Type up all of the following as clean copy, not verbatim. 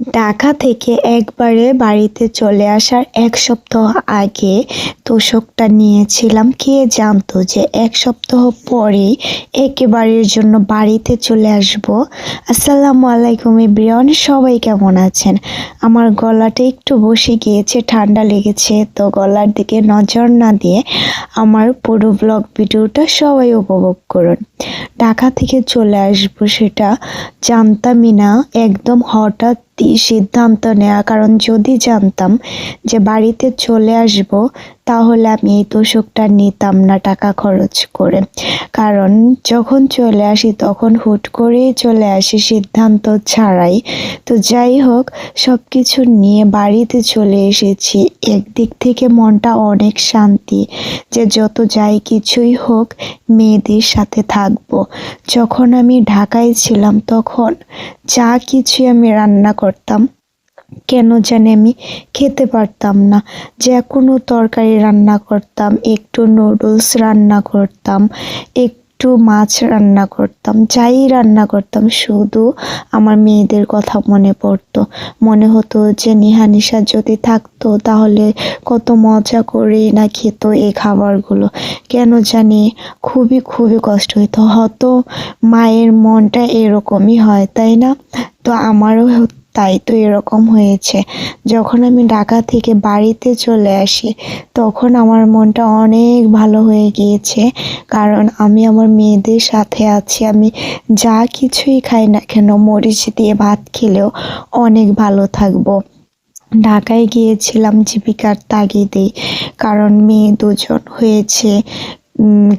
ঢাকা থেকে একবারে বাড়িতে চলে আসার ১ সপ্তাহ আগে তোশকটা নিয়েছিলাম। কে জানতো যে ১ সপ্তাহ পরেই একেবারের জন্য বাড়িতে চলে আসব। আসসালামু আলাইকুম এভরিওয়ান, সবাই কেমন আছেন? আমার গলাটা একটু বসে গিয়েছে, ঠান্ডা লেগেছে, তো গলার দিকে নজর না দিয়ে আমার পুরো ব্লগ ভিডিওটা সবাই উপভোগ করুন। ঢাকা থেকে চলে আসবো সেটা জানতামই না, একদম হঠাৎ সিদ্ধান্ত নেওয়া। কারণ যদি জানতাম যে বাড়িতে চলে আসব তাহলে আমি এই তোশকটা নিতাম না টাকা খরচ করে। কারণ যখন চলে আসি তখন হুট করেই চলে আসি সিদ্ধান্ত ছাড়াই। তো যাই হোক, সব কিছু নিয়ে বাড়িতে চলে এসেছি। একদিক থেকে মনটা অনেক শান্তি যে যত যাই কিছুই হোক মেয়েদের সাথে থাকবো। যখন আমি ঢাকায় ছিলাম তখন যা কিছুই আমি রান্না করতাম কেন জানি আমি খেতে পারতাম না। যে কোনো তরকারি রান্না করতাম, একটু নুডলস রান্না করতাম, একটু মাছ রান্না করতাম, যাই রান্না করতাম শুধু আমার মেয়েদের কথা মনে পড়তো। মনে হতো যে নিহানিশা যদি থাকতো তাহলে কত মজা করে না খেত এই খাবারগুলো। কেন জানি খুবই খুবই কষ্ট হতো। হয়তো মায়ের মনটা এরকমই হয়, তাই না? তো আমারও তাই তো এরকম হয়েছে। যখন আমি ঢাকা থেকে বাড়িতে চলে আসি তখন আমার মনটা অনেক ভালো হয়ে গিয়েছে। কারণ আমি আমার মেয়েদের সাথে আছি। আমি যা কিছুই খাই না কেন মরিচ দিয়ে ভাত খেলেও অনেক ভালো থাকবো। ঢাকায় গিয়েছিলাম জীবিকার তাগিদে, কারণ মেয়ে দুজন হয়েছে।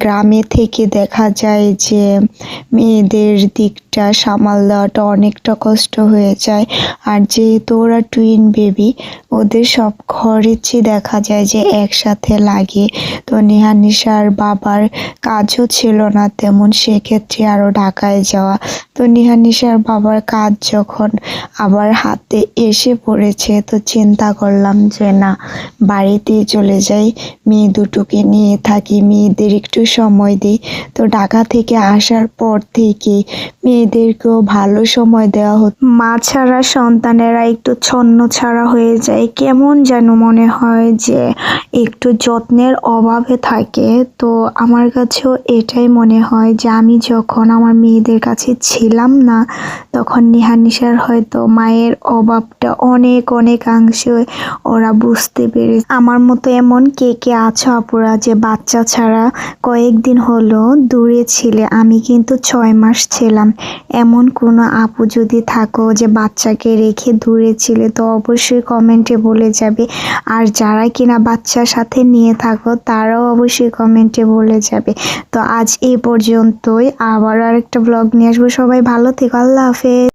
গ্রামে থেকে দেখা যায় যে মেয়েদের দিকটা সামাল দেওয়াটা অনেকটা কষ্ট হয়ে যায়। আর যেহেতু ওরা টুইন বেবি, ওদের সব খরচই দেখা যায় যে একসাথে লাগে। তো নিহানিশার বাবার কাজও ছিল না তেমন, সেক্ষেত্রে আরও ঢাকায় যাওয়া। তো নিহানিশার বাবার কাজ যখন আবার হাতে এসে পড়েছে তো চিন্তা করলাম যে না, বাড়িতেই চলে যাই, মেয়ে দুটোকে নিয়ে থাকি, মেয়েদের একটু সময় দিই। তো ঢাকা থেকে আসার পর থেকে মেয়েদেরকেও ভালো সময় দেওয়া হতো। মা ছাড়া সন্তানেরা একটু ছন্ন ছাড়া হয়ে যায়, কেমন যেন মনে হয় যে একটু যত্নের অভাবে থাকে। তো আমার কাছেও এটাই মনে হয় যে আমি যখন আমার মেয়েদের কাছে ছিলাম না তখন নিহানিশার হয়তো মায়ের অভাবটা অনেক অনেকাংশে ওরা বুঝতে পেরেছে। আমার মতো এমন কে কে আছো আপুরা যে বাচ্চা ছাড়া কয়েকদিন হলো দূরে ছিলে? আমি কিন্তু 6 মাস ছিলাম। এমন কোনো আপু যদি থাকো যে বাচ্চাকে রেখে দূরে ছিলে তো অবশ্যই কমেন্টে বলে যাবে। আর যারা কিনা বাচ্চার সাথে নিয়ে থাকো তারাও অবশ্যই কমেন্টে বলে যাবে। তো আজ এই পর্যন্তই, আবার আরেকটা ব্লগ নিয়ে আসবো। সবাই ভালো থেকো, আল্লাহ হাফেজ।